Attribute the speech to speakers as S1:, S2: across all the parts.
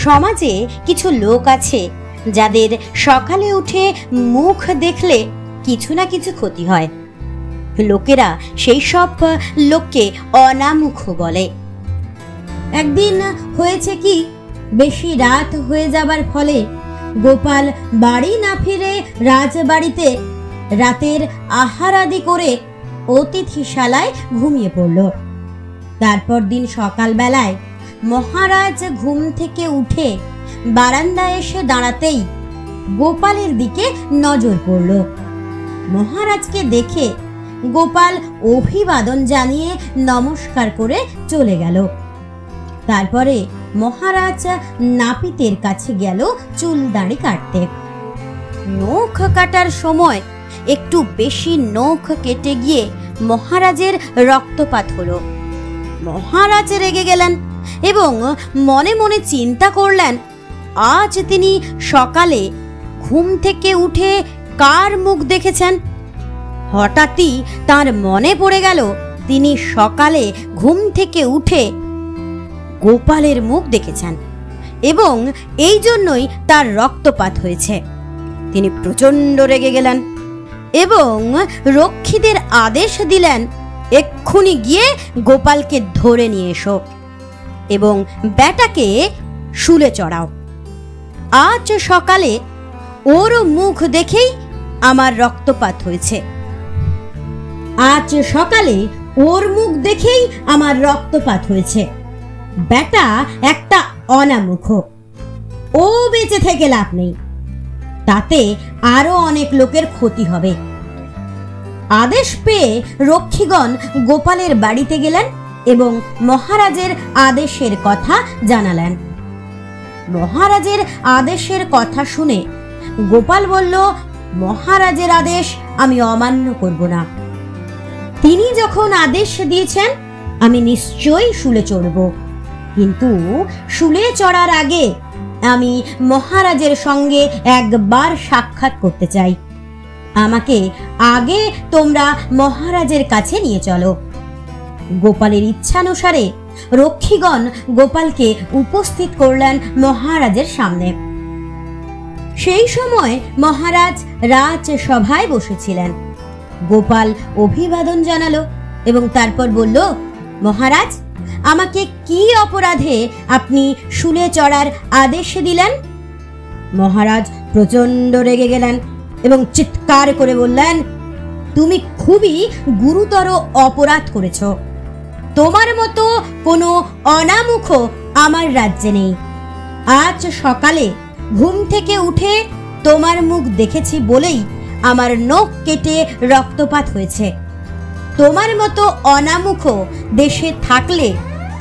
S1: সমাজে কিছু লোক আছে যাদের সকালে উঠে মুখ দেখলে কিছু না কিছু ক্ষতি হয়। লোকেরা সেই সব লোককে অনামুখ বলে। একদিন হয়েছে কি, বেশি রাত হয়ে যাবার ফলে গোপাল বাড়ি না ফিরে রাজবাড়িতে রাতের আহার আদি করে অতিথিশালায় ঘুমিয়ে পড়ল। তারপর দিন সকালবেলায় মহারাজ ঘুম থেকে উঠে বারান্দায় এসে দাঁড়াতেই গোপালের দিকে নজর পড়ল। মহারাজকে দেখে গোপাল অভিবাদন জানিয়ে নমস্কার করে চলে গেল। তারপরে মহারাজ নাপিতের কাছে গেল চুল দাড়ি কাটতে। নখ কাটার সময় একটু বেশি নখ কেটে গিয়ে মহারাজের রক্তপাত হলো। মহারাজ রেগে গেলেন এবং মনে মনে চিন্তা করলেন, আজ তিনি সকালে ঘুম থেকে উঠে কার মুখ দেখেছেন। হঠাৎই তার মনে পড়ে গেল তিনি সকালে ঘুম থেকে উঠে গোপালের মুখ দেখেছেন এবং এই জন্যই তার রক্তপাত হয়েছে। তিনি প্রচণ্ড রেগে গেলেন এবং রক্ষীদের আদেশ দিলেন, এক্ষুনি গিয়ে গোপালকে ধরে নিয়ে এসো এবং ব্যাটাকে শুলে চড়াও। আজ সকালে ওর মুখ দেখেই আমার রক্তপাত হয়েছে। আজ সকালে ওর মুখ দেখেই আমার রক্তপাত হয়েছে। ব্যাটা একটা অনামুখ, ও বেঁচে থেকে লাভ নেই, তাতে আরো অনেক লোকের ক্ষতি হবে। আদেশ পেয়ে রক্ষীগণ গোপালের বাড়িতে গেলেন এবং মহারাজের আদেশের কথা জানালেন। মহারাজের আদেশের কথা শুনে গোপাল বলল, মহারাজের আদেশ আমি অমান্য করব না। তিনি যখন আদেশ দিয়েছেন আমি নিশ্চয়ই শুলে চড়ব, কিন্তু শুলে চড়ার আগে আমি মহারাজের সঙ্গে একবার সাক্ষাৎ করতে চাই। আমাকে আগে তোমরা মহারাজের কাছে নিয়ে চলো। গোপালের ইচ্ছানুসারে রক্ষীগণ গোপালকে উপস্থিত করলেন মহারাজের সামনে। সেই সময় মহারাজ রাজসভায় বসেছিলেন। গোপাল অভিবাদন জানালো এবং তারপর বলল, মহারাজ, আমাকে কি অপরাধে আপনি শুলে চড়ার আদেশ দিলেন? মহারাজ প্রচণ্ড রেগে গেলেন এবং চিৎকার করে বললেন, তুমি খুবই গুরুতর অপরাধ করেছ। তোমার মতো কোনো অনামুখ আমার রাজ্যে নেই। আজ সকালে ঘুম থেকে উঠে তোমার মুখ দেখেছি বলেই আমার নখ কেটে রক্তপাত হয়েছে। তোমার মতো অনামুখ দেশে থাকলে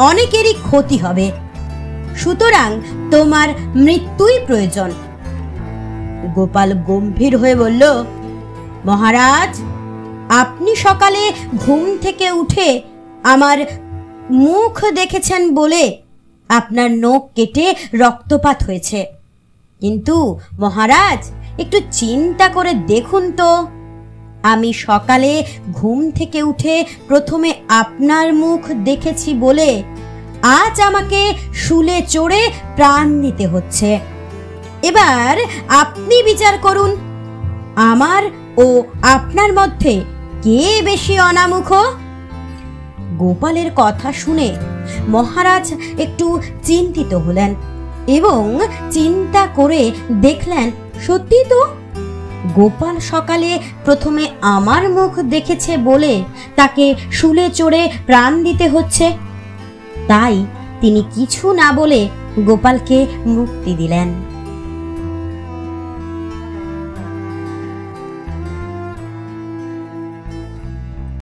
S1: অনেকেরই ক্ষতি হবে, সুতরাং তোমার মৃত্যুই প্রয়োজন। গোপাল গম্ভীর হয়ে বলল, মহারাজ, আপনি সকালে ঘুম থেকে উঠে আমার মুখ দেখেছেন বলে আপনার নখ কেটে রক্তপাত হয়েছে, কিন্তু মহারাজ একটু চিন্তা করে দেখুন তো, আমি সকালে ঘুম থেকে উঠে প্রথমে আপনার মুখ দেখেছি বলে আজ আমাকে শুলে চড়ে প্রাণ দিতে হচ্ছে। এবার আপনি বিচার করুন, আমার ও আপনার মধ্যে কে বেশি অনামুখ? গোপালের কথা শুনে মহারাজ একটু চিন্তিত হলেন এবং চিন্তা করে দেখলেন, সত্যি তো, গোপাল সকালে প্রথমে আমার মুখ দেখেছে বলে তাকে শুলে চড়ে প্রাণ দিতে হচ্ছে। তাই তিনি কিছু না বলে গোপালকে মুক্তি দিলেন।